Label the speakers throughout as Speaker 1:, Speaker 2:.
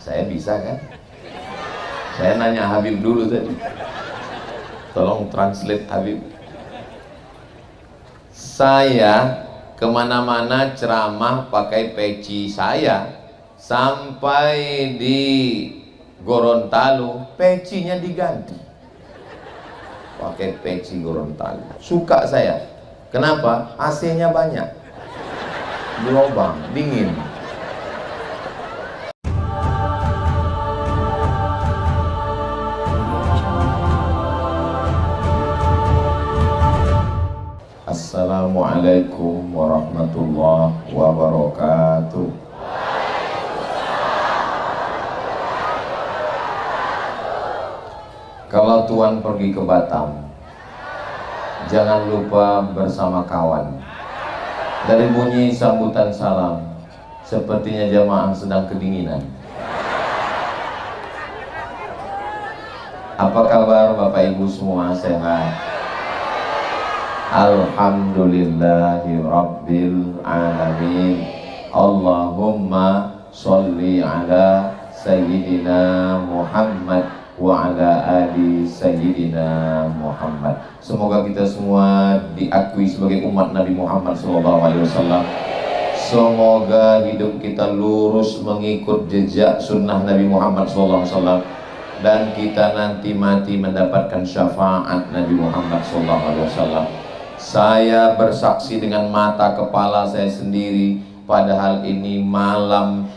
Speaker 1: Saya bisa kan? Saya nanya Habib dulu tadi. Tolong translate Habib. Saya kemana-mana ceramah pakai peci saya. Sampai di Gorontalo, pecinya diganti. Pakai peci Gorontalo. Suka saya. Kenapa? AC-nya banyak. Lubang, dingin. Assalamualaikum warahmatullahi wabarakatuh. Kalau Tuan pergi ke Batam, jangan lupa bersama kawan. Dari bunyi sambutan salam, sepertinya jamaah sedang kedinginan. Apa kabar Bapak Ibu semua, sehat? Alhamdulillahi Rabbil Alamin. Allahumma sholli ala Sayyidina Muhammad wa ala ali Sayyidina Muhammad. Semoga kita semua diakui sebagai umat Nabi Muhammad SAW. Semoga hidup kita lurus mengikut jejak sunnah Nabi Muhammad SAW, dan kita nanti mati mendapatkan syafaat Nabi Muhammad SAW. Saya bersaksi dengan mata kepala saya sendiri, padahal ini malam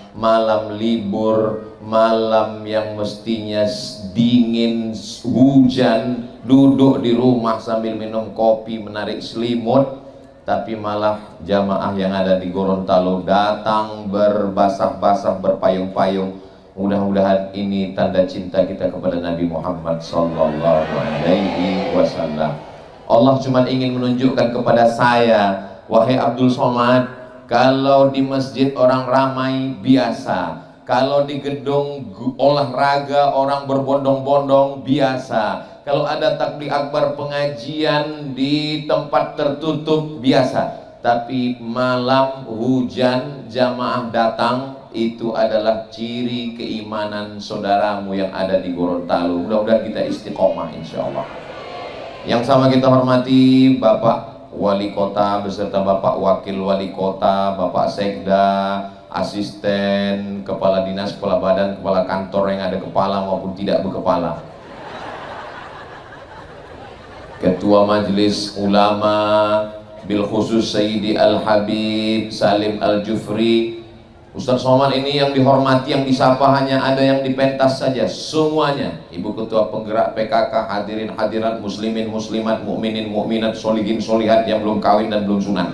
Speaker 1: libur, malam yang mestinya dingin, hujan, duduk di rumah sambil minum kopi, menarik selimut, tapi malah jamaah yang ada di Gorontalo datang berbasah-basah, berpayung-payung. Mudah-mudahan ini tanda cinta kita kepada Nabi Muhammad SAW. Allah cuma ingin menunjukkan kepada saya, wahai Abdul Somad, kalau di masjid orang ramai biasa, kalau di gedung olahraga orang berbondong-bondong biasa, kalau ada takbir akbar pengajian di tempat tertutup biasa, tapi malam hujan jamaah datang, itu adalah ciri keimanan saudaramu yang ada di Gorontalo. Mudah-mudahan kita istiqomah insyaallah. Yang sama kita hormati Bapak Wali Kota beserta Bapak Wakil Wali Kota, Bapak Sekda, asisten, kepala dinas, kepala badan, kepala kantor yang ada kepala maupun tidak berkepala, Ketua Majelis Ulama bil khusus Sayyidi Al-Habib Salim Al-Jufri. Ustaz Somad ini yang dihormati, yang disapa hanya ada yang dipentas saja, semuanya. Ibu Ketua Penggerak PKK, hadirin hadirat, muslimin muslimat, mukminin mukminat, solihin solihat yang belum kawin dan belum sunat.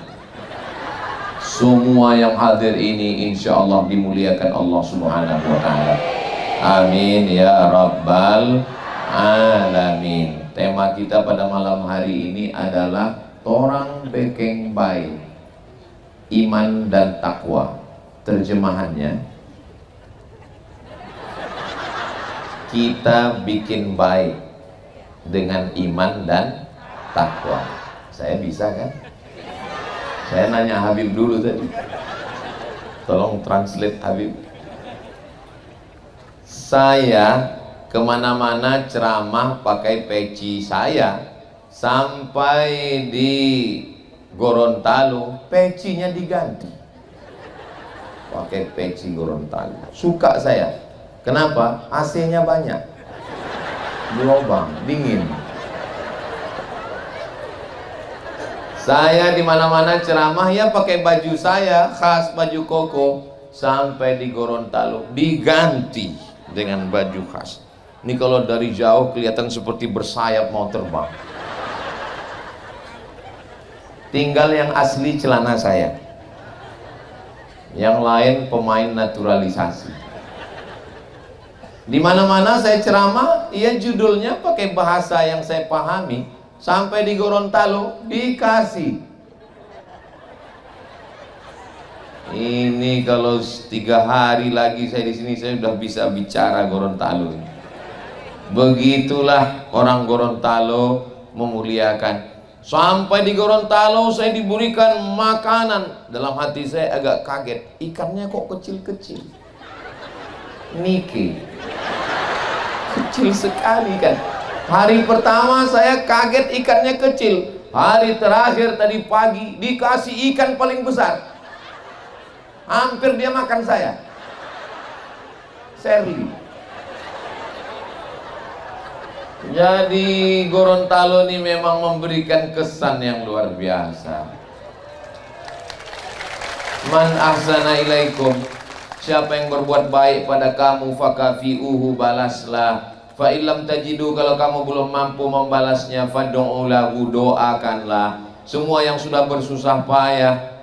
Speaker 1: Semua yang hadir ini insya Allah dimuliakan Allah Subhanahu wa Ta'ala. Amin ya Rabbal Alamin. Tema kita pada malam hari ini adalah Torang Bekeng Baik, Iman dan Takwa. Terjemahannya, kita bikin baik dengan iman dan takwa. Saya bisa kan? Saya nanya Habib dulu tadi. Tolong translate Habib. Saya kemana-mana ceramah pakai peci saya. Sampai di Gorontalo, pecinya diganti. Pakai peci Gorontalo. Suka saya. Kenapa? AC-nya banyak. Lubang, dingin. Saya di mana-mana ceramah ya pakai baju saya khas, baju koko. Sampai di Gorontalo diganti dengan baju khas. Ini kalau dari jauh kelihatan seperti bersayap mau terbang. Tinggal yang asli celana saya. Yang lain pemain naturalisasi. Di mana-mana saya ceramah, ya judulnya pakai bahasa yang saya pahami. Sampai di Gorontalo dikasih. Ini kalau 3 hari lagi saya di sini, saya sudah bisa bicara Gorontalo. Begitulah orang Gorontalo memuliakan. Sampai di Gorontalo saya diberikan makanan. Dalam hati saya agak kaget, ikannya kok kecil-kecil. Nike. Kecil sekali kan. Hari pertama saya kaget ikannya kecil. Hari terakhir tadi pagi dikasih ikan paling besar. Hampir dia makan saya. Sherly. Jadi Gorontalo ini memang memberikan kesan yang luar biasa. Man ahsana ilaikum, siapa yang berbuat baik pada kamu fakafi'uhu, balaslah. Fa illam tajidu, kalau kamu belum mampu membalasnya, fad'u lahu, doakanlah. Semua yang sudah bersusah payah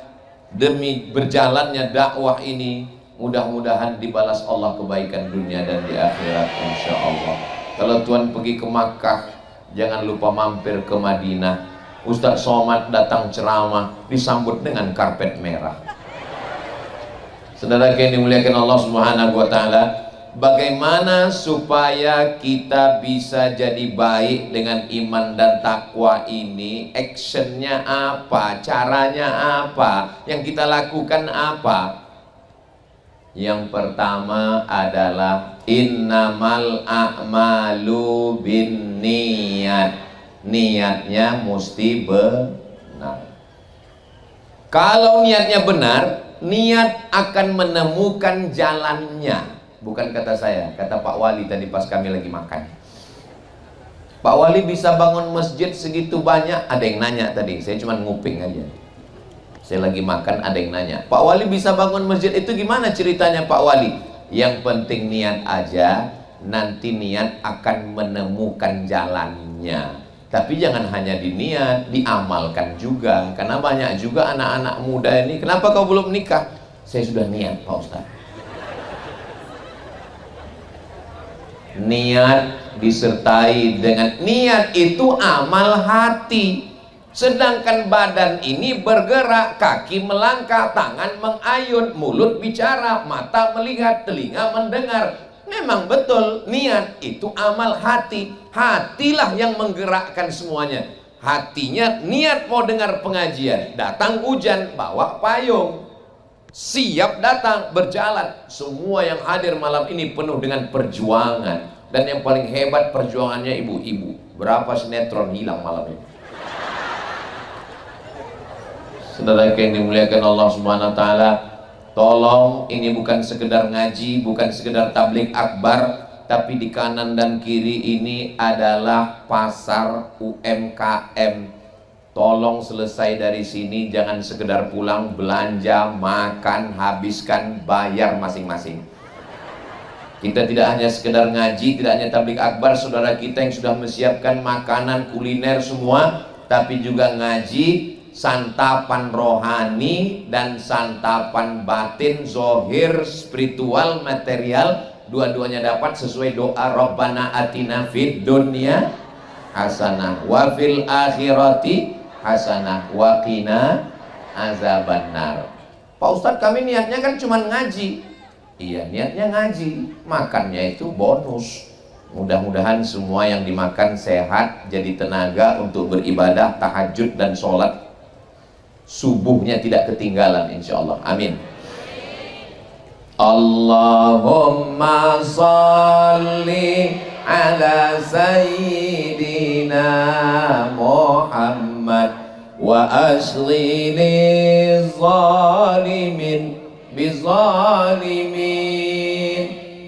Speaker 1: demi berjalannya dakwah ini, mudah-mudahan dibalas Allah kebaikan dunia dan di akhirat insyaallah. Kalau Tuhan pergi ke Makkah, jangan lupa mampir ke Madinah. Ustadz Somad datang ceramah disambut dengan karpet merah. Saudara yang dimuliakan Allah Subhanahu wa taala, bagaimana supaya kita bisa jadi baik dengan iman dan takwa ini? Actionnya apa? Caranya apa? Yang kita lakukan apa? Yang pertama adalah innamal a'malu binniyat. Niatnya mesti benar. Kalau niatnya benar, niat akan menemukan jalannya. Bukan kata saya, kata Pak Wali tadi pas kami lagi makan. Pak Wali bisa bangun masjid segitu banyak. Ada yang nanya tadi, saya cuma nguping aja. Saya lagi makan, ada yang nanya, Pak Wali bisa bangun masjid itu gimana ceritanya Pak Wali? Yang penting niat aja, nanti niat akan menemukan jalannya. Tapi jangan hanya diniat, diamalkan juga. Karena banyak juga anak-anak muda ini, kenapa kau belum nikah? Saya sudah niat Pak Ustaz. Niat disertai dengan niat itu amal hati. Sedangkan badan ini bergerak, kaki melangkah, tangan mengayun, mulut bicara, mata melihat, telinga mendengar. Memang betul, niat itu amal hati. Hatilah yang menggerakkan semuanya. Hatinya niat mau dengar pengajian, datang hujan, bawa payung, siap datang, berjalan. Semua yang hadir malam ini penuh dengan perjuangan. Dan yang paling hebat perjuangannya ibu-ibu. Berapa sinetron hilang malam ini? Saudara yang dimuliakan Allah Subhanahu wa taala, tolong ini bukan sekedar ngaji, bukan sekedar tablik akbar, tapi di kanan dan kiri ini adalah pasar UMKM. Tolong selesai dari sini, jangan sekedar pulang belanja, makan, habiskan, bayar masing-masing. Kita tidak hanya sekedar ngaji, tidak hanya tablik akbar, saudara kita yang sudah menyiapkan makanan, kuliner semua, tapi juga ngaji, santapan rohani dan santapan batin, zohir, spiritual, material, dua-duanya dapat sesuai doa Rabbana atina fid dunya hasanah wa fil akhirati hasanah wa qina azabannar. Pak Ustadz, kami niatnya kan cuma ngaji. Iya, niatnya ngaji, makannya itu bonus. Mudah-mudahan semua yang dimakan sehat, jadi tenaga untuk beribadah, tahajud dan sholat subuhnya tidak ketinggalan insyaallah. Amin. Allahumma salli ala sayyidina Muhammad wa ashli zalimin bizalimin.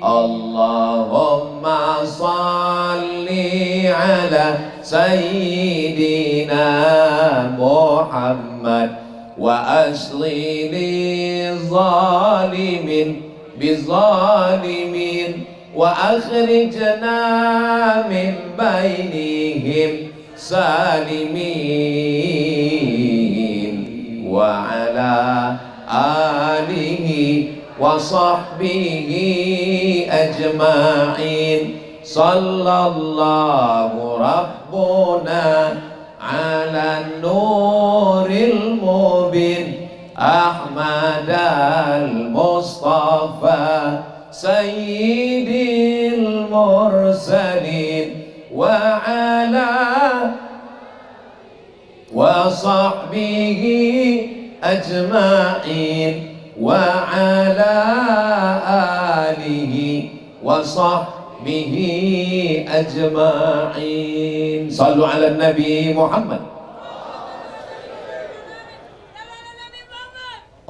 Speaker 1: Allahumma salli ala sayyidina Muhammad wa ashli zalimin bizalimin wa akhrijna min bainihim salimin wa ala alihi wa sahbihi ajma'in. Sallallahu rabbuna ala nuril mubin Ahmad al-Mustafa sayyidil mursalin wa ala wa sahbihi ajma'in wa ala alihi wa sahbihi ajma'in. Sallu ala Nabi Muhammad.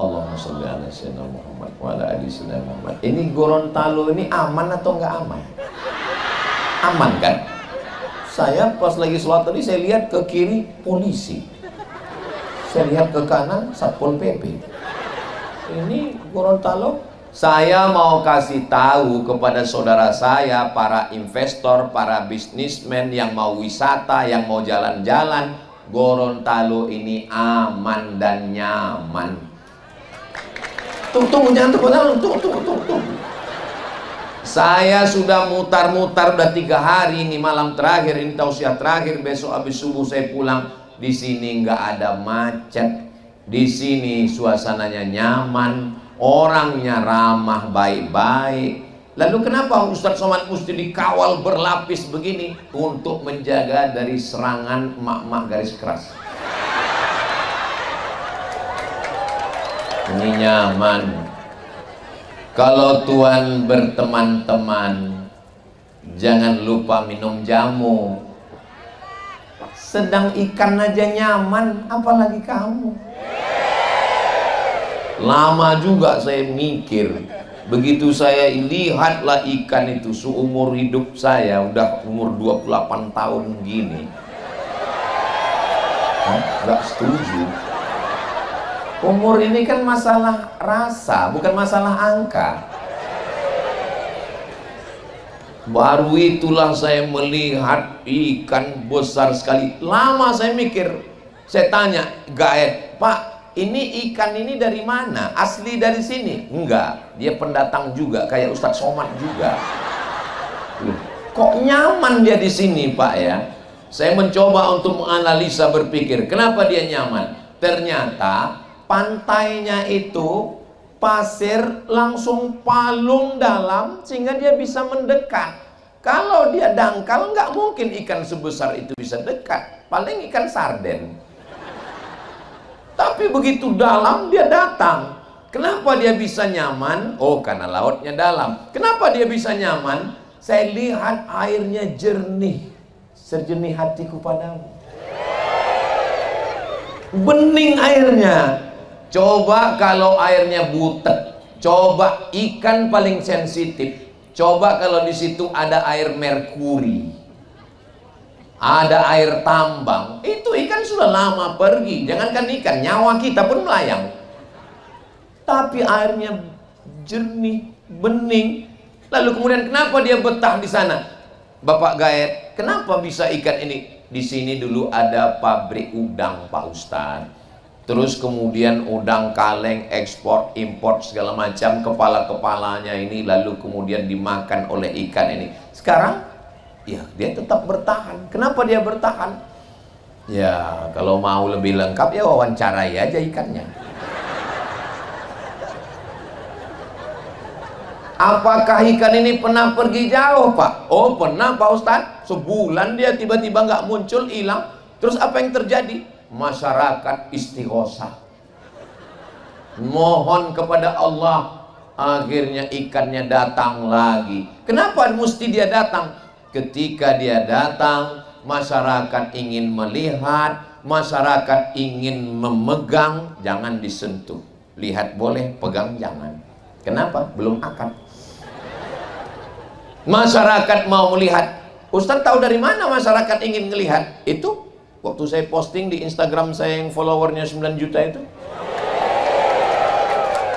Speaker 1: Allahumma sholli ala sayyidina Muhammad wa ala ali sayyidina Muhammad. Ini Gorontalo ini aman atau enggak aman? Aman kan? Saya pas lagi sholat tadi saya lihat ke kiri polisi, saya lihat ke kanan Satpol PP. Ini Gorontalo. Saya mau kasih tahu kepada saudara saya, para investor, para bisnismen yang mau wisata, yang mau jalan-jalan, Gorontalo ini aman dan nyaman. Tunggu, jangan tunggu. Saya sudah mutar-mutar udah 3 hari ini, malam terakhir ini tausiah terakhir, besok habis subuh saya pulang. Di sini nggak ada macet, di sini suasananya nyaman, orangnya ramah, baik-baik. Lalu kenapa Ustadz Somad mesti dikawal berlapis begini? Untuk menjaga dari serangan emak-emak garis keras. Ini nyaman. Kalau Tuhan berteman-teman, jangan lupa minum jamu. Sedang ikan aja nyaman, apalagi kamu. Lama juga saya mikir. Begitu saya lihatlah ikan itu, seumur hidup saya, udah umur 28 tahun gini, nggak setuju. Umur ini kan masalah rasa, bukan masalah angka. Baru itulah saya melihat ikan besar sekali. Lama saya mikir. Saya tanya guide, Pak, ini ikan ini dari mana? Asli dari sini? Enggak, dia pendatang juga, kayak Ustadz Somad juga. Kok nyaman dia di sini, Pak ya? Saya mencoba untuk menganalisa, berpikir, kenapa dia nyaman? Ternyata pantainya itu pasir langsung palung dalam sehingga dia bisa mendekat. Kalau dia dangkal nggak mungkin ikan sebesar itu bisa dekat, paling ikan sarden. Tapi begitu dalam dia datang. Kenapa dia bisa nyaman? Oh, karena lautnya dalam. Kenapa dia bisa nyaman? Saya lihat airnya jernih, sejernih hatiku padamu. Bening airnya. Coba kalau airnya butek, coba ikan paling sensitif. Coba kalau di situ ada air merkuri, ada air tambang, itu ikan sudah lama pergi. Jangankan ikan, nyawa kita pun melayang. Tapi airnya jernih, bening. Lalu kemudian kenapa dia betah di sana? Bapak Gaet, kenapa bisa ikan ini? Di sini dulu ada pabrik udang, Pak Ustadz. Terus kemudian udang kaleng, ekspor, import segala macam, kepala-kepalanya ini lalu kemudian dimakan oleh ikan ini. Sekarang, ya dia tetap bertahan. Kenapa dia bertahan? Ya, kalau mau lebih lengkap ya wawancarai aja ikannya. Apakah ikan ini pernah pergi jauh, Pak? Oh, pernah, Pak Ustadz. Sebulan dia tiba-tiba nggak muncul, hilang. Terus apa yang terjadi? Masyarakat istighosah, mohon kepada Allah, akhirnya ikannya datang lagi. Kenapa mesti dia datang? Ketika dia datang, masyarakat ingin melihat, masyarakat ingin memegang, jangan disentuh. Lihat boleh, pegang jangan. Kenapa? Belum akad. Masyarakat mau melihat. Ustadz tahu dari mana masyarakat ingin melihat? Itu waktu saya posting di Instagram saya yang followernya 9 juta itu.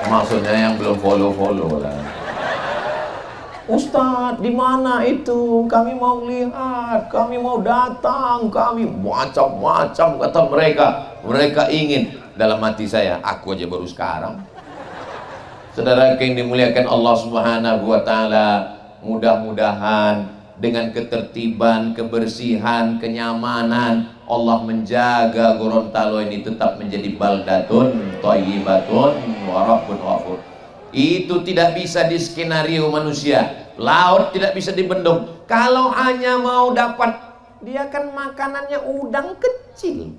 Speaker 1: Maksudnya yang belum follow lah. Ustadz, di mana itu? Kami mau lihat, kami mau datang, kami macam-macam kata mereka. Mereka ingin. Dalam hati saya, aku aja baru sekarang. Saudara yang dimuliakan Allah Subhanahu wa taala, mudah-mudahan dengan ketertiban, kebersihan, kenyamanan, Allah menjaga Gorontalo ini tetap menjadi baldatun thayyibatun wa rabbun ghafur. Itu tidak bisa di skenario manusia. Laut tidak bisa dibendung. Kalau hanya mau dapat, dia kan makanannya udang kecil.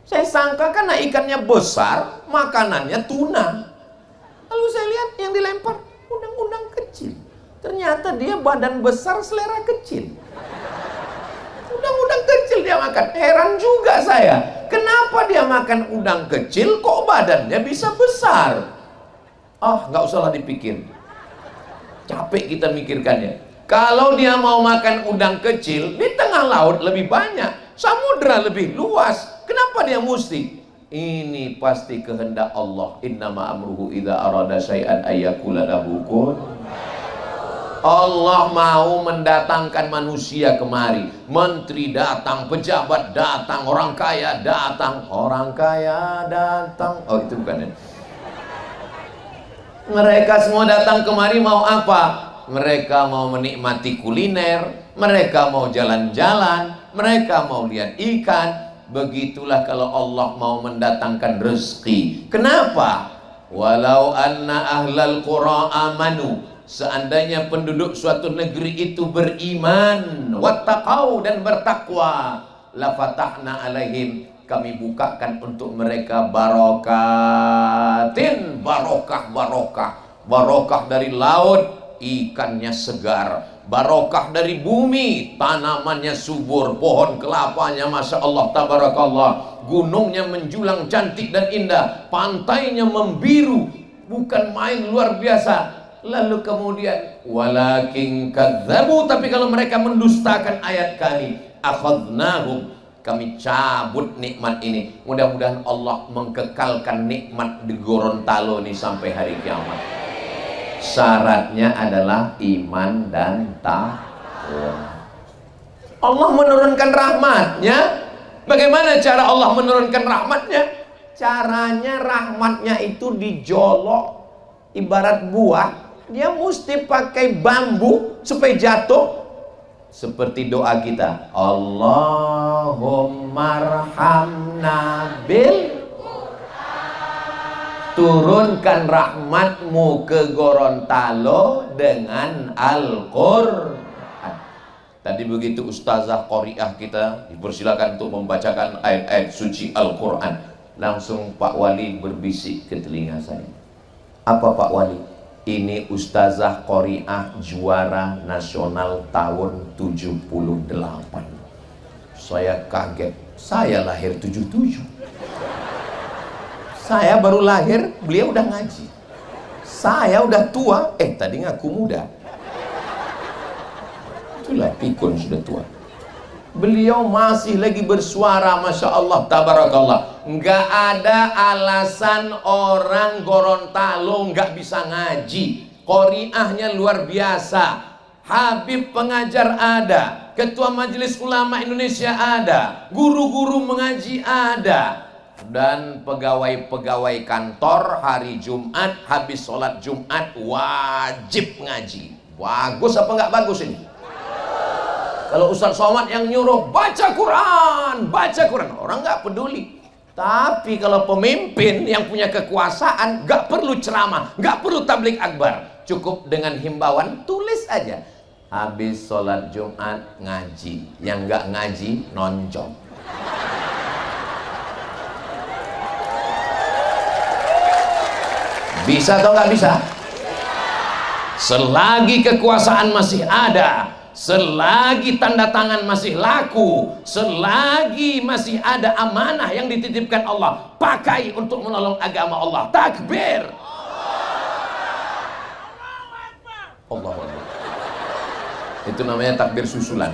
Speaker 1: Saya sangka karena ikannya besar, makanannya tuna. Lalu saya lihat yang dilempar udang-udang kecil. Ternyata dia badan besar, selera kecil. Udang-udang kecil dia makan. Heran juga saya, kenapa dia makan udang kecil kok badannya bisa besar? Nggak usah lah dipikir, capek kita mikirkannya. Kalau dia mau makan udang kecil, di tengah laut lebih banyak, samudra lebih luas, kenapa dia mesti? Ini pasti kehendak Allah. Innama amruhu idza arada syai'an ayyakula lahu kun. Allah mau mendatangkan manusia kemari. Menteri datang, pejabat datang, orang kaya datang. Orang kaya datang. Oh, itu bukan ya? Mereka semua datang kemari mau apa? Mereka mau menikmati kuliner, mereka mau jalan-jalan, mereka mau lihat ikan. Begitulah kalau Allah mau mendatangkan rezeki. Kenapa? Walau anna ahlal qura amanu, seandainya penduduk suatu negeri itu beriman, wattaqau, dan bertakwa, la fatahna alaihim, kami bukakan untuk mereka barokatin, barokah dari laut, ikannya segar, barokah dari bumi, tanamannya subur, pohon kelapanya masya Allah tabarakallah, gunungnya menjulang cantik dan indah, pantainya membiru, bukan main, luar biasa. Lalu kemudian walakin kadzabu, tapi kalau mereka mendustakan ayat kami, akhadnahum, kami cabut nikmat ini. Mudah-mudahan Allah mengkekalkan nikmat di Gorontalo ini sampai hari kiamat. Syaratnya adalah iman dan takwa. Allah menurunkan rahmatnya. Bagaimana cara Allah menurunkan rahmatnya? Caranya rahmatnya itu dijolok, ibarat buah. Dia mesti pakai bambu supaya jatuh. Seperti doa kita, Allahumma'rhamna bil, turunkan rahmatmu ke Gorontalo dengan Al-Qur'an. Tadi begitu ustazah qoriah kita dipersilakan untuk membacakan ayat-ayat suci Al-Qur'an, langsung Pak Wali berbisik ke telinga saya. Apa Pak Wali? Ini ustazah qoriah juara nasional tahun 78. Saya kaget, saya lahir 77. Saya baru lahir, beliau udah ngaji. Saya udah tua, tadi ngaku muda. Itulah pikun sudah tua. Beliau masih lagi bersuara, masya Allah tabarakallah. Nggak ada alasan orang Gorontalo nggak bisa ngaji. Qoriahnya luar biasa. Habib pengajar ada, ketua majelis ulama Indonesia ada, guru-guru mengaji ada, dan pegawai-pegawai kantor hari Jumat habis sholat Jumat wajib ngaji. Bagus apa nggak bagus ini? Kalau Ustaz Somad yang nyuruh baca Quran, orang nggak peduli. Tapi kalau pemimpin yang punya kekuasaan, nggak perlu ceramah, nggak perlu tablik akbar, cukup dengan himbauan, tulis aja. Habis sholat Jumat ngaji, yang nggak ngaji nonjok. Bisa atau nggak bisa? Selagi kekuasaan masih ada, selagi tanda tangan masih laku, selagi masih ada amanah yang dititipkan Allah, pakai untuk menolong agama Allah. Takbir. Allahu Akbar. Itu namanya takbir susulan.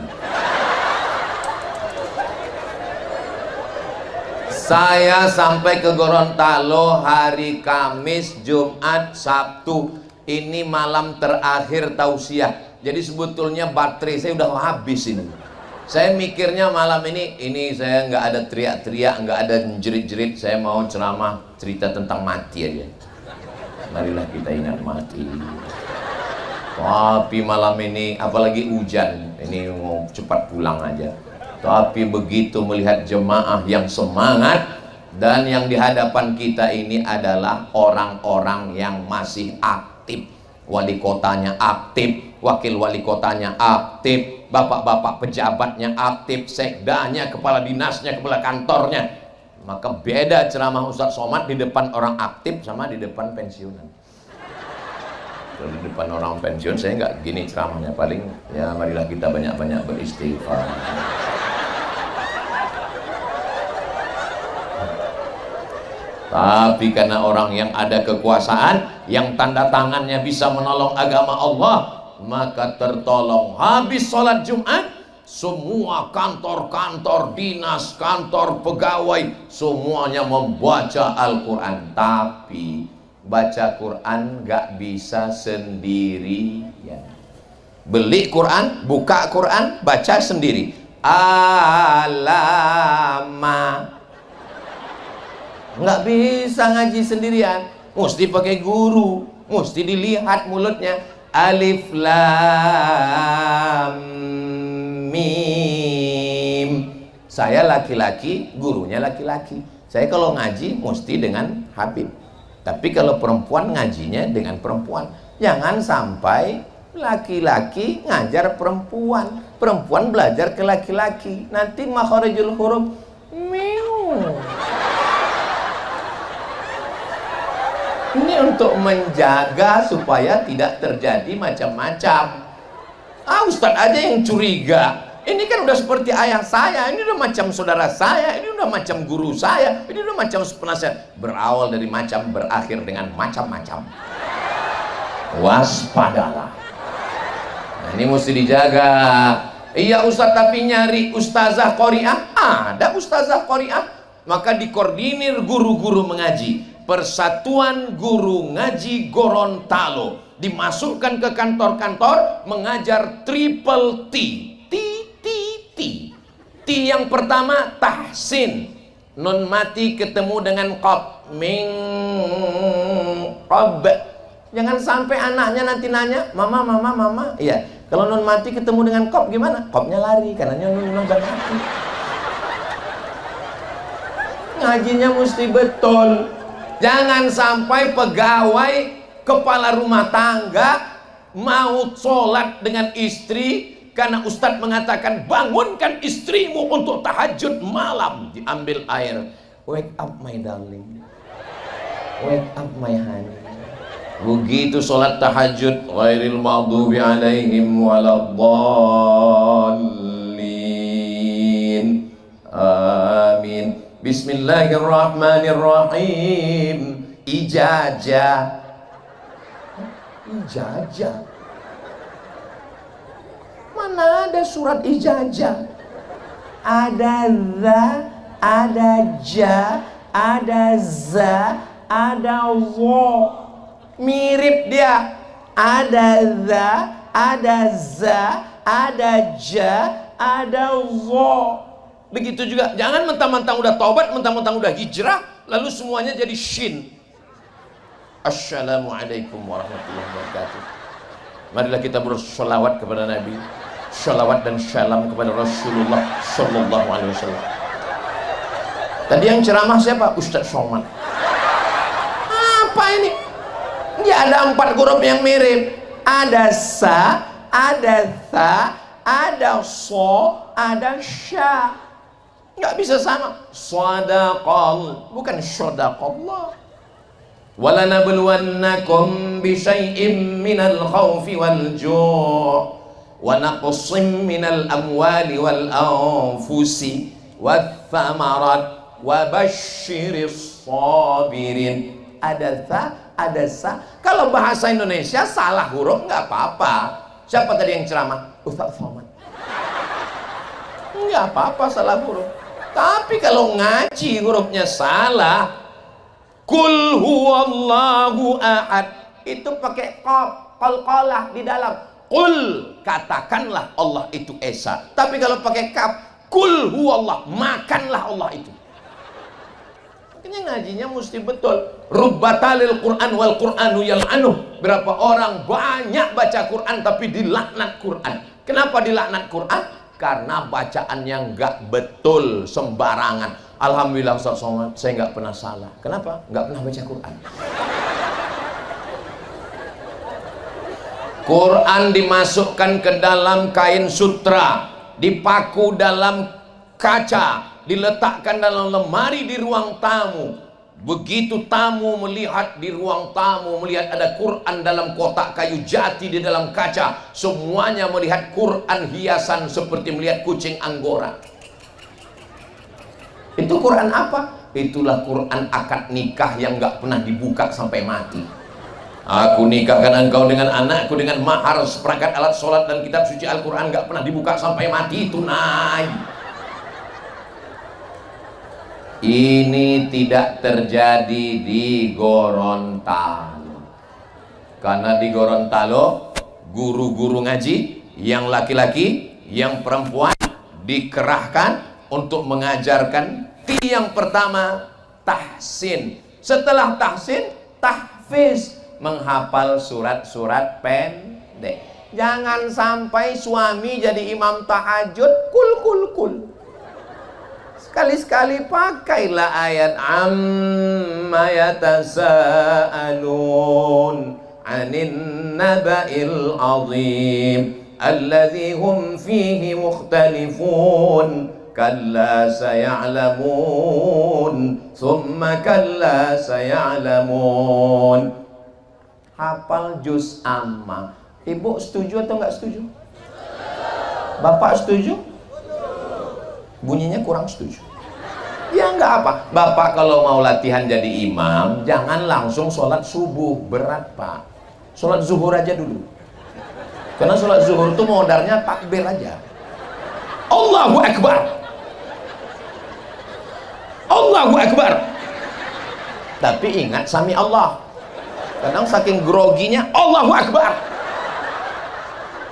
Speaker 1: Saya sampai ke Gorontalo hari Kamis, Jumat, Sabtu. Ini malam terakhir tausiah. Jadi sebetulnya baterai saya udah habis ini. Saya mikirnya malam ini saya nggak ada teriak-teriak, nggak ada jerit-jerit. Saya mau ceramah cerita tentang mati aja. Marilah kita ingat mati. Tapi malam ini apalagi hujan, ini mau cepat pulang aja. Tapi begitu melihat jemaah yang semangat, dan yang di hadapan kita ini adalah orang-orang yang masih aktif. Wali kotanya aktif, wakil wali kotanya aktif, bapak-bapak pejabatnya aktif, sekdanya, kepala dinasnya, kepala kantornya. Maka beda ceramah Ustaz Somad di depan orang aktif sama di depan pensiunan. Kalau di depan orang pensiun saya nggak gini ceramahnya, paling ya marilah kita banyak-banyak beristighfar. Tapi karena orang yang ada kekuasaan, yang tanda tangannya bisa menolong agama Allah, maka tertolong. Habis sholat Jumat, semua kantor-kantor dinas, kantor pegawai, semuanya membaca Al-Quran. Tapi baca Quran gak bisa sendirian. Beli Quran, buka Quran, baca sendiri. Alama. Nggak bisa ngaji sendirian, mesti pakai guru, mesti dilihat mulutnya. Alif lam mim. Saya laki-laki, gurunya laki-laki. Saya kalau ngaji mesti dengan Habib. Tapi kalau perempuan ngajinya dengan perempuan. Jangan sampai laki-laki ngajar perempuan, perempuan belajar ke laki-laki. Nanti makharijul huruf miu. Ini untuk menjaga supaya tidak terjadi macam-macam. Ustadz aja yang curiga. Ini kan udah seperti ayah saya, ini udah macam saudara saya, ini udah macam guru saya, ini udah macam penasihat. Berawal dari macam, berakhir dengan macam-macam. Waspadalah. Nah, ini mesti dijaga. Iya Ustadz, tapi nyari ustazah Qori'ah. Ada ustazah Qori'ah. Maka dikoordinir guru-guru mengaji. Persatuan Guru Ngaji Gorontalo dimasukkan ke kantor-kantor mengajar triple T. T yang pertama tahsin, nun mati ketemu dengan qab, ming qab. Jangan sampai anaknya nanti nanya, mama. Iya, kalau nun mati ketemu dengan qab gimana? Qabnya lari, karenanya nun udah mati. Ngajinya mesti betul. Jangan sampai pegawai kepala rumah tangga mau sholat dengan istri karena Ustadz mengatakan bangunkan istrimu untuk tahajud malam. Diambil air, wake up my darling, wake up my honey. Begitu sholat tahajud, ghairil maghdubi alaihim waladdallin. Amin. Bismillahirrahmanirrahim. Ijazah. Ijazah. Mana ada surat ijazah? Ada za, ada ja, ada za, ada wo. Mirip dia. Ada za, ada za, ada ja, ada wo. Begitu juga, jangan mentang-mentang udah taubat, mentang-mentang udah hijrah, lalu semuanya jadi shin. Assalamualaikum warahmatullahi wabarakatuh. Marilah kita bersolawat kepada Nabi, sholawat dan salam kepada Rasulullah Sallallahu Alaihi Wasallam. Tadi yang ceramah siapa? Ustadz Somad. Apa ini? Dia ada 4 huruf yang mirip. Ada sa, ada tha, ada so, ada sya. Nggak bisa sama. Shadaqal, bukan shadaqallah. Walanabluwannakum bisyai'im minal khawfi wal ju' wa naqsim minal amwali wal anfusi wath thamarat wa basyiris sabirin. Ada tha, ada sa. Kalau bahasa Indonesia salah huruf nggak apa-apa. Siapa tadi yang ceramah? Ustaz Somad. Nggak apa-apa salah huruf. Tapi kalau ngaji hurufnya salah, kul huwallahu ahad, itu pakai qalqalah di dalam. Kul, katakanlah Allah itu esa. Tapi kalau pakai kaf, kul huwallah, makanlah Allah itu. Makanya ngajinya mesti betul. Rubbatalil Quran wal Quranu yal'anuh. Berapa orang banyak baca Quran tapi dilaknat Quran. Kenapa dilaknat Quran? Karena bacaan yang nggak betul, sembarangan. Alhamdulillah Ustaz Somad, saya nggak pernah salah. Kenapa? Nggak pernah baca Quran. Quran dimasukkan ke dalam kain sutra, dipaku dalam kaca, diletakkan dalam lemari di ruang tamu. Begitu tamu melihat di ruang tamu, melihat ada Quran dalam kotak kayu jati di dalam kaca, semuanya melihat Quran hiasan seperti melihat kucing Anggora. Itu Quran apa? Itulah Quran akad nikah yang gak pernah dibuka sampai mati. Aku nikahkan engkau dengan anakku dengan mahar seperangkat alat sholat dan kitab suci Al-Quran, gak pernah dibuka sampai mati. Itu naik. Ini tidak terjadi di Gorontalo. Karena di Gorontalo guru-guru ngaji yang laki-laki, yang perempuan dikerahkan untuk mengajarkan. Yang pertama tahsin, setelah tahsin tahfiz, menghafal surat-surat pendek. Jangan sampai suami jadi imam tahajud kul. Sekali-sekali pakailah ayat amma yatasaalun 'anin naba'il 'azim alladzi hum fihi mukhtalifun kalla saya'lamun thumma kalla saya'lamun. Hafal juz amma. Ibu setuju atau enggak setuju? Bapak setuju? Bunyinya kurang setuju. Ya enggak apa. Bapak kalau mau latihan jadi imam, jangan langsung sholat subuh, berat Pak. Sholat zuhur aja dulu. Karena sholat zuhur itu modalnya takbir aja. Allahu Akbar, Allahu Akbar. Tapi ingat sami Allah. Kadang saking groginya Allahu Akbar,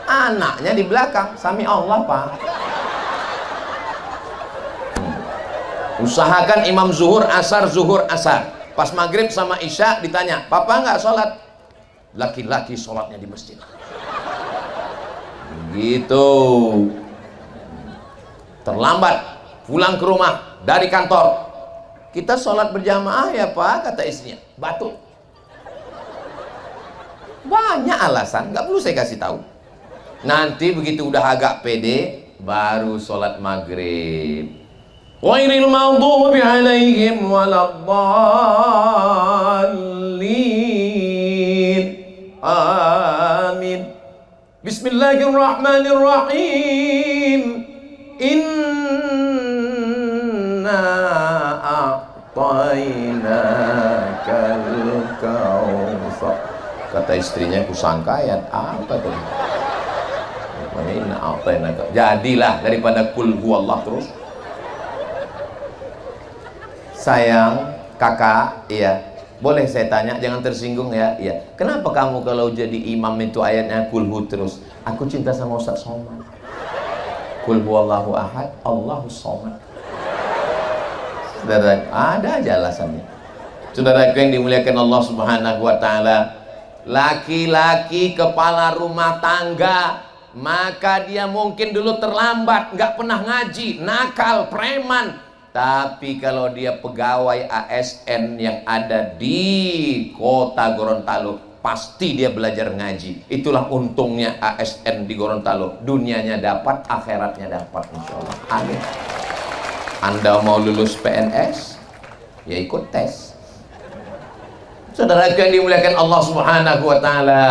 Speaker 1: anaknya di belakang sami Allah Pak. Usahakan imam zuhur asar. Pas maghrib sama isya ditanya, papa nggak sholat? Laki-laki sholatnya di masjid. Gitu. Terlambat pulang ke rumah dari kantor, kita sholat berjamaah ya Pak, kata istrinya. Batuk. Banyak alasan, nggak perlu saya kasih tahu. Nanti begitu udah agak pede, baru sholat maghrib. Ghairil maghdubi alaihim waladdallin. Amin. Bismillahirrahmanirrahim. Inna a'tainakal kautsar. Kata istrinya, kusangka ayat apa tuh? Inna a'tainaka. Jadilah daripada kul huwallah terus. Sayang, kakak, iya. Boleh saya tanya, jangan tersinggung ya. Iya. Kenapa kamu kalau jadi imam itu ayatnya kulhu terus? Aku cinta sama Ustaz Somad. Kul huwallahu ahad, Allahus somad. Saudara, ada aja alasannya. Saudaraku yang dimuliakan Allah Subhanahu wa taala, laki-laki kepala rumah tangga, maka dia mungkin dulu terlambat, nggak pernah ngaji, nakal, preman. Tapi kalau dia pegawai ASN yang ada di kota Gorontalo, pasti dia belajar ngaji. Itulah untungnya ASN di Gorontalo. Dunianya dapat, akhiratnya dapat, insya Allah. Amin. Anda mau lulus PNS, ya ikut tes. Saudara yang dimuliakan Allah Subhanahu wa taala,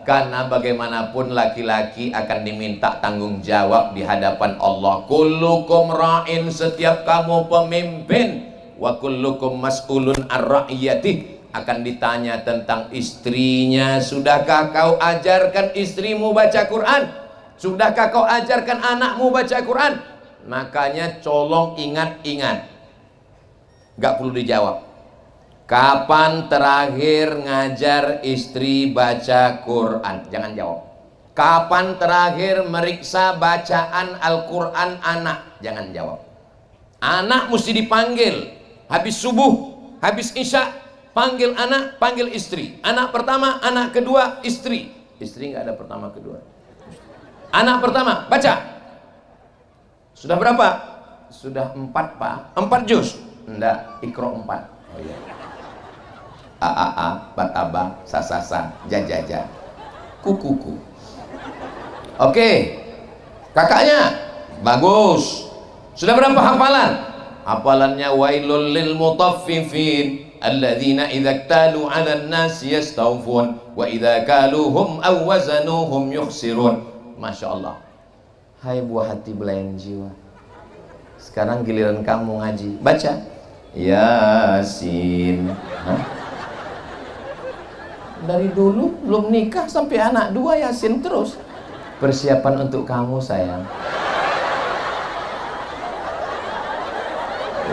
Speaker 1: karena bagaimanapun laki-laki akan diminta tanggung jawab di hadapan Allah. Kullukum ra'in, setiap kamu pemimpin, wa kullukum mas'ulun ar-ra'iyatih, akan ditanya tentang istrinya. Sudahkah kau ajarkan istrimu baca Quran? Sudahkah kau ajarkan anakmu baca Quran? Makanya colong ingat-ingat, gak perlu dijawab. Kapan terakhir ngajar istri baca Quran? Jangan jawab. Kapan terakhir meriksa bacaan Al-Quran anak? Jangan jawab. Anak mesti dipanggil. Habis subuh, habis isya, panggil anak, panggil istri. Anak pertama, anak kedua, istri. Istri nggak ada pertama kedua. Anak pertama, baca. Sudah berapa? Sudah 4 Pak. 4 juz? Enggak, Iqra 4. Oh iya. A, bataba, sasasa, jajaja, kukuku. Oke, kakaknya bagus. Sudah berapa hafalan? Hafalannya wailul lil mutaffifin alladzina idza iktalu 'alan nasi yastawfun wa idza kaluhum aw wazanuhum yukhsirun. Masya Allah. Hai buah hati belayan jiwa, sekarang giliran kamu ngaji. Baca Yasin. Hah? Dari dulu belum nikah sampai anak 2 Yasin terus. Persiapan untuk kamu sayang.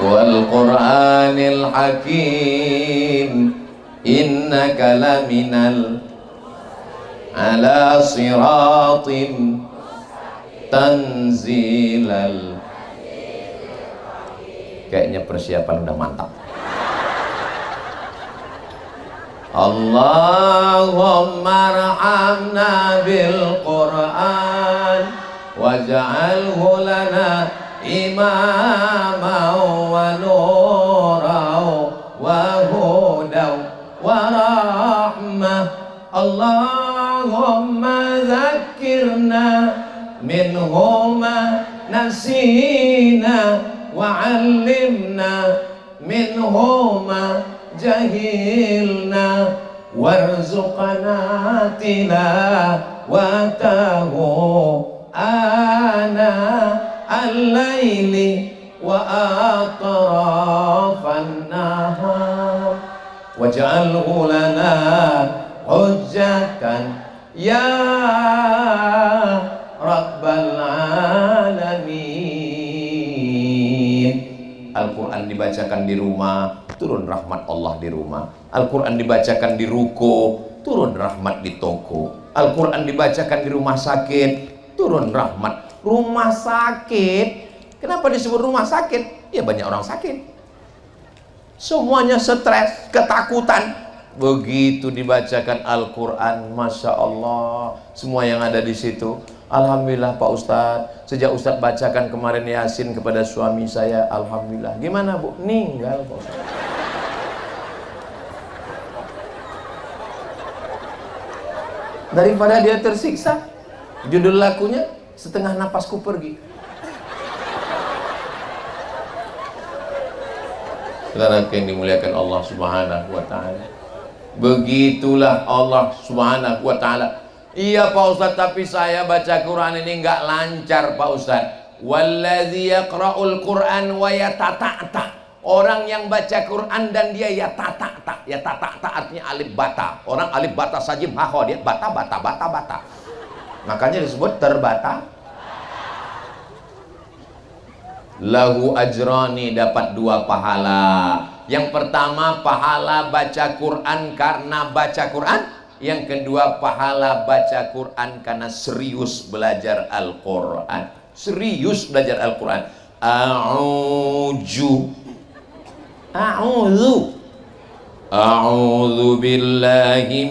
Speaker 1: Wal Qur'anil Hakim innaka laminal ala siratim tanzilal. Kayaknya persiapan udah mantap. Allahumma arhamna bil Qur'an waj'alhu lana imaman wa nuran wa hudan wa rahmah. Allahumma zakkirna minhu ma nasina wa 'allimna minhu ma jahilna warzuqna tilawatahu ana al-laili wa atrafan nahar waj'alhu lana hujjatan ya rabbal alamin. Al-Quran dibacakan di rumah, turun rahmat Allah di rumah. Al-Quran dibacakan di ruko, turun rahmat di toko. Al-Quran dibacakan di rumah sakit, turun rahmat. Rumah sakit, kenapa disebut rumah sakit? Ya banyak orang sakit, semuanya stres, ketakutan. Begitu dibacakan Al-Quran, Masya Allah, semua yang ada di situ. Alhamdulillah Pak Ustadz, sejak Ustadz bacakan kemarin Yasin kepada suami saya, alhamdulillah. Gimana Bu? Ninggal Pak Ustadz. Daripada dia tersiksa, judul lagunya Setengah Napasku Pergi. Saudara yang dimuliakan Allah Subhanahu wa Ta'ala, begitulah Allah Subhanahu wa Ta'ala. Iya Pak Ustadz, tapi saya baca Quran ini nggak lancar Pak Ustadz. Walladzi yaqra'ul Quran wa yatata'ta. Orang yang baca Quran dan dia yatata'ta. Yatata'ta artinya alif bata. Orang alif bata saja maho, dia bata. Makanya disebut terbata. Lahu ajrani, dapat 2 pahala. Yang pertama pahala baca Quran karena baca Quran. Yang kedua pahala baca Quran karena serius belajar Al-Quran. Serius belajar Al-Quran. A'udzu billahi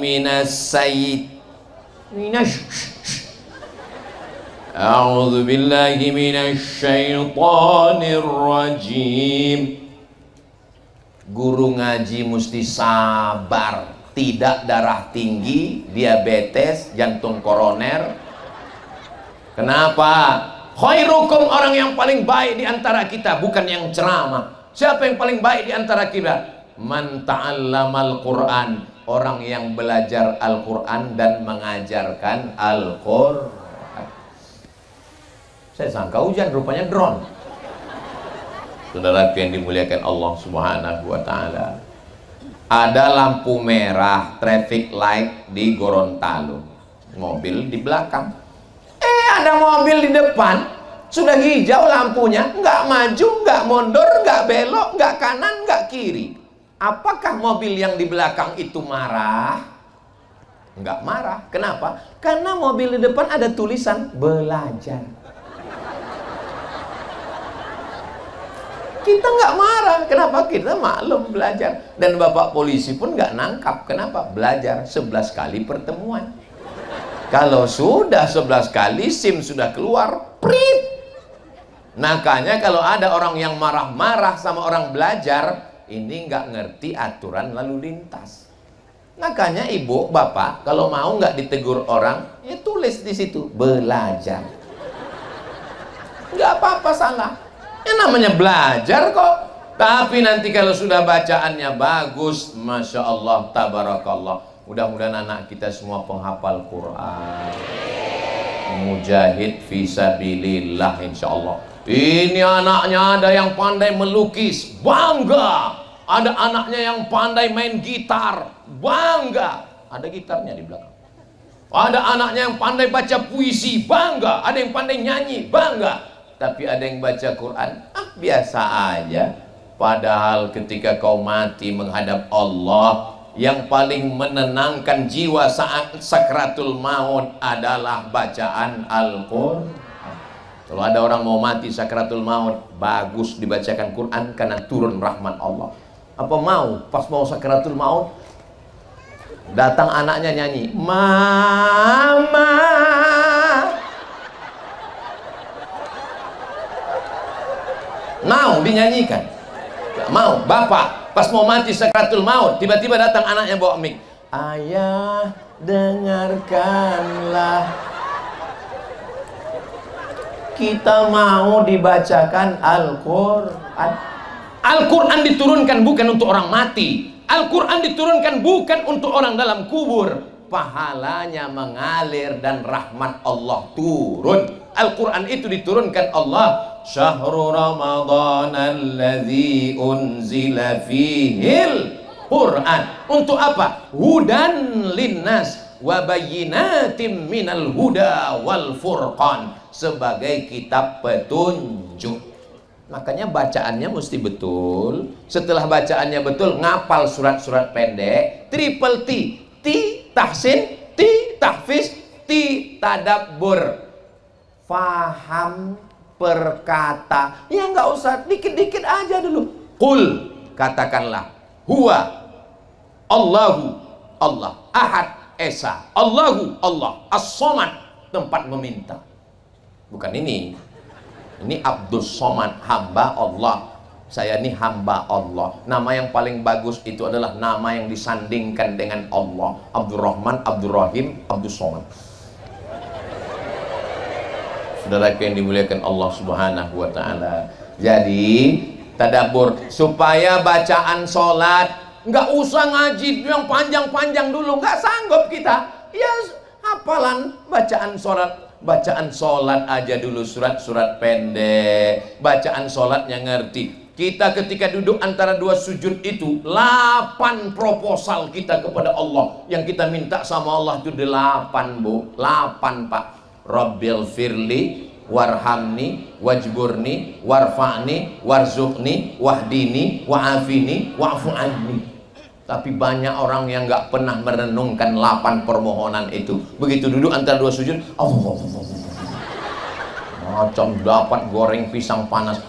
Speaker 1: A'udzu billahi minasyaitonir rajim. Guru ngaji mesti sabar. Tidak darah tinggi, diabetes, jantung koroner. Kenapa? Khairukum, orang yang paling baik di antara kita, bukan yang ceramah. Siapa yang paling baik di antara kita? Man ta'allamal Qur'an, orang yang belajar Al-Quran dan mengajarkan Al-Quran. Saya sangka hujan, rupanya drone. Saudara yang dimuliakan Allah Subhanahu wa Ta'ala, ada lampu merah traffic light di Gorontalo, mobil di belakang, ada mobil di depan, sudah hijau lampunya, nggak maju, nggak mundur, nggak belok, nggak kanan, nggak kiri. Apakah mobil yang di belakang itu marah? Nggak marah. Kenapa? Karena mobil di depan ada tulisan belajar. Kita nggak marah. Kenapa? Kita maklum belajar. Dan Bapak polisi pun nggak nangkap. Kenapa? Belajar 11 kali pertemuan. Kalau sudah 11 kali SIM sudah keluar, prit. Makanya kalau ada orang yang marah-marah sama orang belajar, ini nggak ngerti aturan lalu lintas. Makanya ibu, bapak, kalau mau nggak ditegur orang, ya tulis di situ belajar. Nggak apa-apa salah. Yang namanya belajar kok. Tapi nanti kalau sudah bacaannya bagus, Masya Allah, tabarakallah. Mudah-mudahan anak kita semua penghafal Quran, mujahid fisabilillah, insya Allah. Ini anaknya ada yang pandai melukis, bangga. Ada anaknya yang pandai main gitar, bangga. Ada gitarnya di belakang. Ada anaknya yang pandai baca puisi, bangga. Ada yang pandai nyanyi, bangga. Tapi ada yang baca Quran, biasa aja. Padahal ketika kau mati menghadap Allah, yang paling menenangkan jiwa saat sakratul maut adalah bacaan Al-Quran. Kalau ada orang mau mati sakratul maut, bagus dibacakan Quran karena turun rahmat Allah. Apa mau pas mau sakratul maut datang anaknya nyanyi, mama, mau dinyanyikan? Gak mau. Bapak pas mau mati sakratul maut, tiba-tiba datang anaknya bawa mic, ayah dengarkanlah, kita mau dibacakan Al-Quran. Al-Quran diturunkan bukan untuk orang mati. Al-Quran diturunkan bukan untuk orang dalam kubur. Pahalanya mengalir dan rahmat Allah turun. Al-Quran itu diturunkan Allah, syahrul Ramadan alladzi unzila fihil Quran. Untuk apa? Hudan linnas wa bayyinatim minal huda wal furqan. Sebagai kitab petunjuk. Makanya bacaannya mesti betul. Setelah bacaannya betul, ngapal surat-surat pendek, triple T. T tahsin, T tahfiz, T tadabbur. Faham perkata. Ya nggak usah, dikit-dikit aja dulu. Qul, katakanlah, huwa Allahu Allah, ahad esa, Allahu Allah, as-somad, tempat meminta. Bukan ini Abdus Somad, hamba Allah. Saya ini hamba Allah. Nama yang paling bagus itu adalah nama yang disandingkan dengan Allah. Abdurrahman, Abdurrahim, Abdus Somad. Saudara yang dimuliakan Allah Subhanahu wa ta'ala. Jadi tadabbur supaya bacaan sholat nggak usah ngaji yang panjang-panjang dulu, nggak sanggup kita. Ya hafalan bacaan sholat. Bacaan sholat aja dulu, surat-surat pendek. Bacaan sholatnya ngerti. Kita ketika duduk antara dua sujud itu 8 proposal kita kepada Allah. Yang kita minta sama Allah itu 8 bu, 8 pak. Rabbil firli warhamni wajburni warfa'ni warzuqni wahdini wa'afini wa'fu anni. Tapi banyak orang yang nggak pernah merenungkan 8 permohonan itu. Begitu duduk antara dua sujud, Allah, macam dapat goreng pisang panas.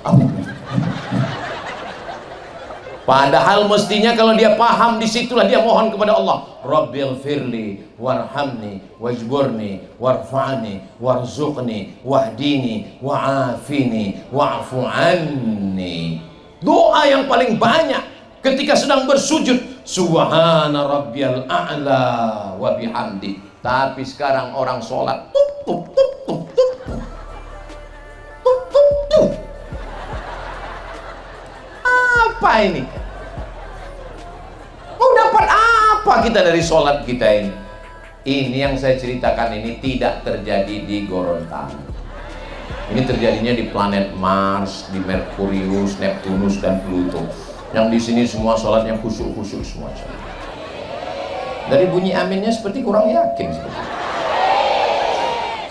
Speaker 1: Padahal mestinya kalau dia paham, disitulah dia mohon kepada Allah. Rabbil firli warhamni wajburni warfa'ni warzuqni wahdini wa'afini wa'fu anni. Doa yang paling banyak ketika sedang bersujud, subhana rabbiyal a'la wa bihamdi. Tapi sekarang orang sholat apa ini? Mau dapat apa kita dari sholat kita ini? Ini yang saya ceritakan ini tidak terjadi di Gorontalo. Ini terjadinya di planet Mars, di Merkurius, Neptunus dan Pluto. Yang di sini semua sholatnya khusyuk-khusyuk semua. Dari bunyi aminnya seperti kurang yakin,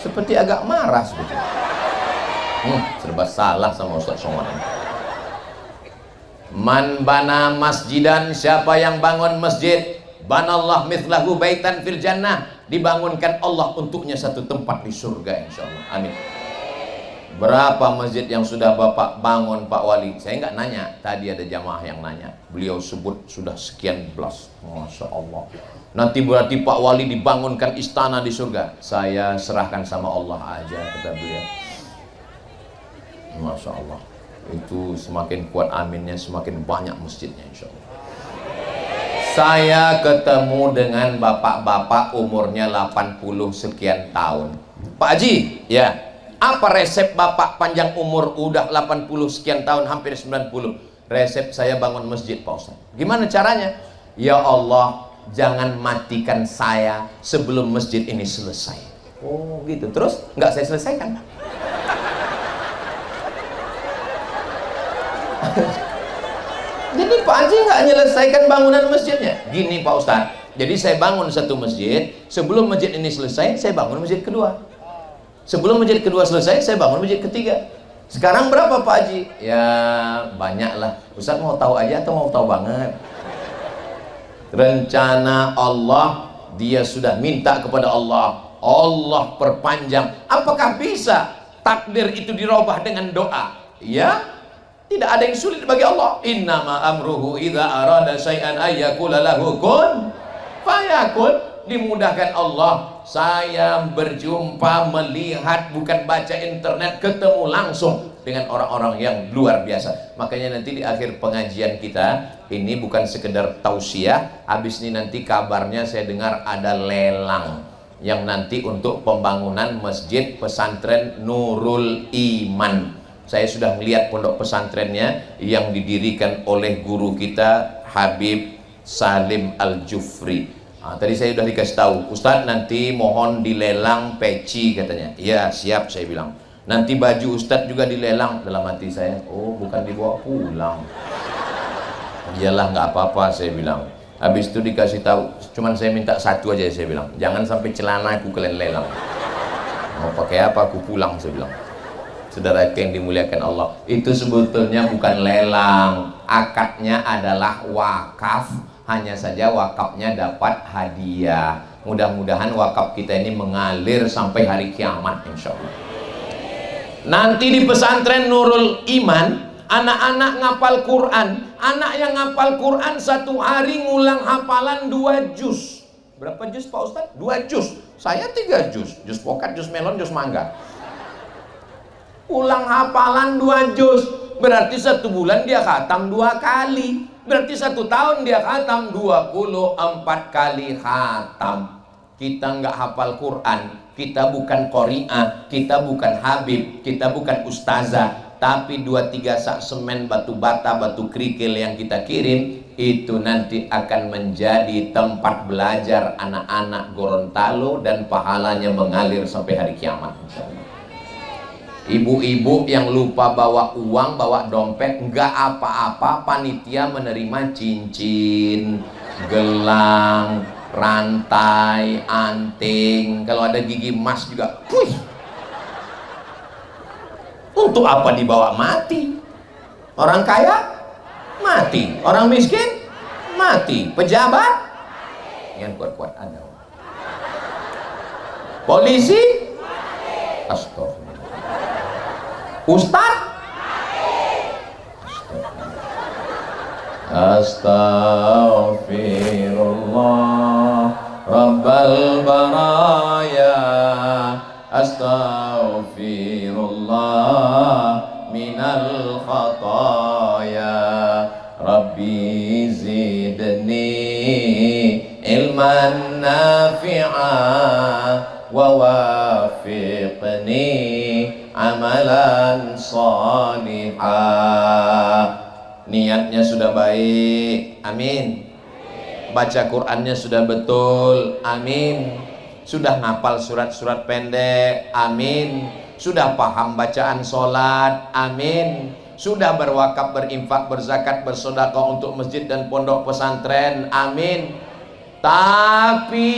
Speaker 1: seperti agak marah seperti. Serba salah sama Ustaz Somad. Man bana masjidan, siapa yang bangun masjid, banallah mithlahu baitan fil jannah, dibangunkan Allah untuknya satu tempat di surga insyaallah. Amin. Berapa masjid yang sudah Bapak bangun Pak Wali? Saya nggak nanya, tadi ada jamaah yang nanya. Beliau sebut sudah sekian belas. Masya Allah. Nanti berarti Pak Wali dibangunkan istana di surga. Saya serahkan sama Allah aja, kata beliau. Masya Allah. Itu semakin kuat aminnya, semakin banyak masjidnya insya Allah. Saya ketemu dengan bapak-bapak umurnya 80 sekian tahun. Pak Haji, ya, Apa resep Bapak panjang umur udah 80 sekian tahun, hampir 90? Resep saya bangun masjid Pak Ustaz. Gimana caranya? Ya Allah, jangan matikan saya sebelum masjid ini selesai. Oh gitu. Terus nggak saya selesaikan. Jadi Pak Haji nggak menyelesaikan bangunan masjidnya. Gini Pak Ustaz, jadi saya bangun satu masjid, sebelum masjid ini selesai saya bangun masjid kedua, sebelum masjid kedua selesai saya bangun masjid ketiga. Sekarang berapa Pak Haji? Ya banyak lah. Ustaz mau tahu aja atau mau tahu banget? Rencana Allah, dia sudah minta kepada Allah, Allah perpanjang. Apakah bisa takdir itu dirubah dengan doa? Ya, tidak ada yang sulit bagi Allah. Innama amruhu idza arada syai'an ayyakula lahu kun fayakun. Dimudahkan Allah. Saya berjumpa, melihat, bukan baca internet, ketemu langsung dengan orang-orang yang luar biasa. Makanya nanti di akhir pengajian kita ini bukan sekedar tausiah, habis ini nanti kabarnya saya dengar ada lelang yang nanti untuk pembangunan masjid pesantren Nurul Iman. Saya sudah melihat pondok pesantrennya yang didirikan oleh guru kita Habib Salim Al-Jufri. Tadi saya sudah dikasih tahu, Ustadz nanti mohon dilelang peci katanya. Iya siap, saya bilang. Nanti baju Ustadz juga dilelang. Dalam hati saya, oh bukan dibawa pulang. Iyalah nggak apa-apa, saya bilang. Habis itu dikasih tahu, cuman saya minta satu aja, saya bilang. Jangan sampai celana aku kalian lelang. Mau pakai apa aku pulang, saya bilang. Saudara yang dimuliakan Allah, itu sebetulnya bukan lelang, akadnya adalah wakaf. Hanya saja wakafnya dapat hadiah. Mudah-mudahan wakaf kita ini mengalir sampai hari kiamat insya Allah. Nanti di pesantren Nurul Iman, anak-anak ngapal Quran. Anak yang ngapal Quran satu hari ngulang hafalan 2 juz. Berapa juz Pak Ustaz? 2 juz. Saya 3 juz. Juz pokat, juz melon, juz mangga. Ulang hafalan 2 juz. Berarti 1 bulan dia khatam 2 kali. Berarti 1 tahun dia khatam 24 kali khatam. Kita nggak hafal Quran, kita bukan qori'ah, kita bukan habib, kita bukan ustazah, tapi 2-3 sak semen, batu bata, batu kerikil yang kita kirim itu nanti akan menjadi tempat belajar anak-anak Gorontalo dan pahalanya mengalir sampai hari kiamat. Ibu-ibu yang lupa bawa uang, bawa dompet, nggak apa-apa, panitia menerima cincin, gelang, rantai, anting, kalau ada gigi emas juga. Untuk apa dibawa? Mati. Orang kaya mati, orang miskin mati, pejabat yang kuat-kuat ada, polisi astagfirullah, ustaz astaghfirullah rabbal baraya astaghfirullah minal khataya rabbi zidni ilman nafi'a wa wafiqni amalan salihah. Niatnya sudah baik, amin. Baca Qurannya sudah betul, amin. Sudah ngapal surat-surat pendek, amin. Sudah paham bacaan sholat, amin. Sudah berwakaf, berinfak, berzakat, bersedekah untuk masjid dan pondok pesantren, amin. Tapi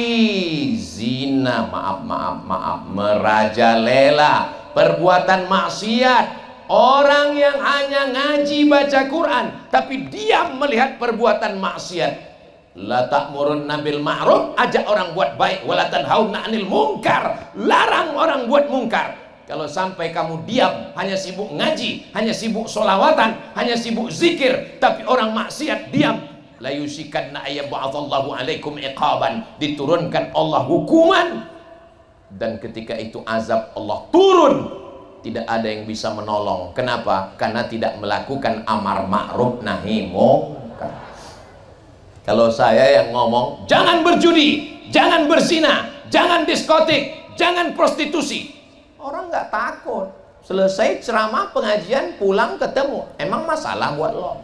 Speaker 1: zina, maaf, merajalela, perbuatan maksiat. Orang yang hanya ngaji baca Quran tapi diam melihat perbuatan maksiat. La ta'murunna bil ma'ruf, ajak orang buat baik, wala tanhauna 'anil munkar, larang orang buat mungkar. Kalau sampai kamu diam, hanya sibuk ngaji, hanya sibuk sholawatan, hanya sibuk zikir, tapi orang maksiat diam, la yusikanna ayyab'atsallahu 'alaikum iqaban, diturunkan Allah hukuman, dan ketika itu azab Allah turun. Tidak ada yang bisa menolong. Kenapa? Karena tidak melakukan amar ma'ruf nahi munkar. Kalau saya yang ngomong, jangan berjudi, jangan berzina, jangan diskotik, jangan prostitusi, Orang nggak takut. Selesai ceramah pengajian pulang ketemu. Emang masalah buat lo?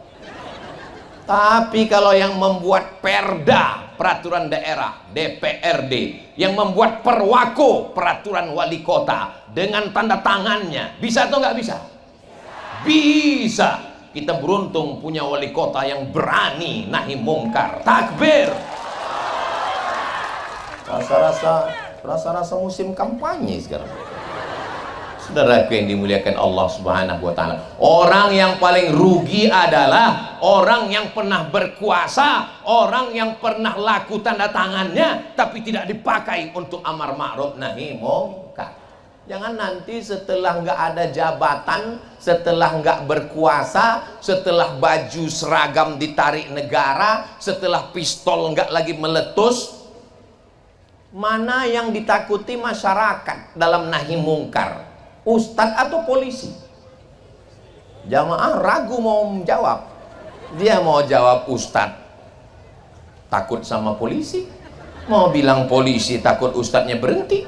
Speaker 1: Tapi kalau yang membuat perda, peraturan daerah, DPRD, yang membuat perwako, peraturan wali kota, dengan tanda tangannya, bisa atau nggak bisa? Bisa. Kita beruntung punya wali kota yang berani nahi mungkar. Takbir. Rasa-rasa musim kampanye sekarang. Saudaraku yang dimuliakan Allah Subhanahu wa Ta'ala, orang yang paling rugi adalah orang yang pernah berkuasa, orang yang pernah laku tanda tangannya tapi tidak dipakai untuk amar ma'ruf nahi mungkar. Jangan nanti setelah nggak ada jabatan, setelah nggak berkuasa, setelah baju seragam ditarik negara, setelah pistol nggak lagi meletus, mana yang ditakuti masyarakat dalam nahi mungkar? Ustadz atau polisi? Jamaah ragu mau menjawab. Dia mau jawab ustadz, takut sama polisi. Mau bilang polisi, takut ustadznya berhenti.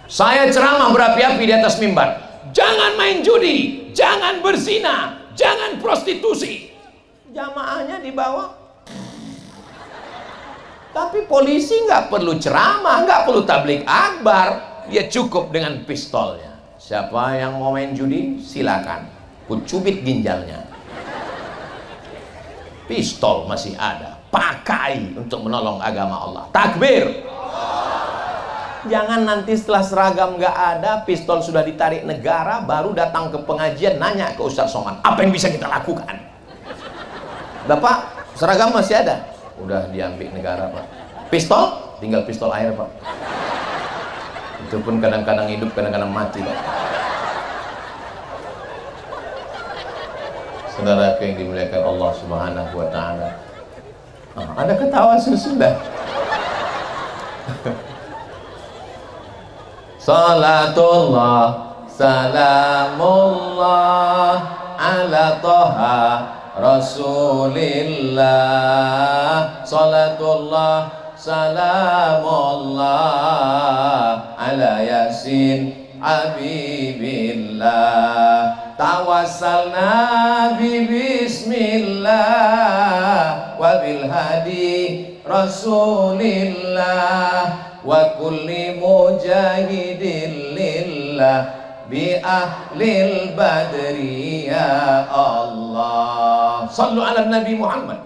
Speaker 1: Saya ceramah berapi-api di atas mimbar. Jangan main judi, jangan berzina, jangan prostitusi. Jamaahnya di bawah. Tapi polisi nggak perlu ceramah, nggak perlu tablik akbar. Dia cukup dengan pistolnya. Siapa yang mau main judi, silakan. Ku cubit ginjalnya. Pistol masih ada, pakai untuk menolong agama Allah. Takbir. Jangan nanti setelah seragam nggak ada, pistol sudah ditarik negara, baru datang ke pengajian nanya ke Ustaz Somad, apa yang bisa kita lakukan? Bapak, seragam masih ada? Udah diambil negara, Pak. Pistol? Tinggal pistol air, Pak. Itu pun kadang-kadang hidup, kadang-kadang mati, Pak. Saudara yang dimuliakan Allah Subhanahu wa Ta'ala. Ada ketawa sudah. Salatullah salamullah ala toha Rasulillah. Salatullah salamullah ala Yasin Habibillah. Tawassalna bi bismillah wa bil hadi Rasulillah wa kulli mujahidin lillah bi ahlil badri ya Allah. Sallu ala Nabi Muhammad.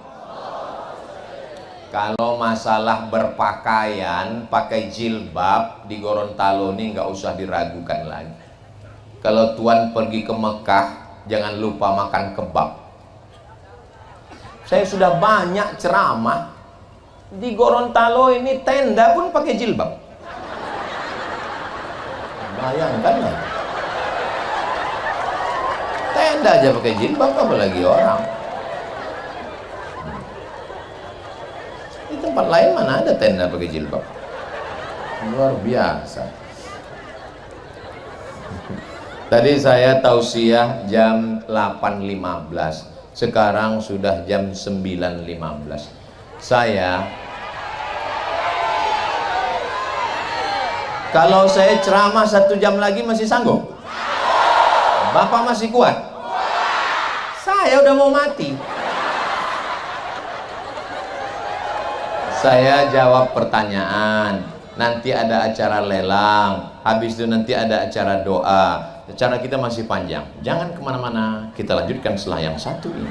Speaker 1: Kalau masalah berpakaian, pakai jilbab di Gorontalo ini nggak usah diragukan lagi. Kalau tuan pergi ke Mekah, jangan lupa makan kebab. Saya sudah banyak ceramah di Gorontalo ini, tenda pun pakai jilbab. Bayangkan lah, tenda aja pakai jilbab, apalagi orang. Di tempat lain mana ada tenda pakai jilbab? Luar biasa. Tadi saya tausiah jam 8.15, sekarang sudah jam 9.15. Kalau saya ceramah 1 jam lagi masih sanggup? Bapak masih kuat? Saya udah mau mati. Saya jawab pertanyaan, nanti ada acara lelang, habis itu nanti ada acara doa. Acara kita masih panjang, jangan kemana-mana, kita lanjutkan setelah yang satu ini.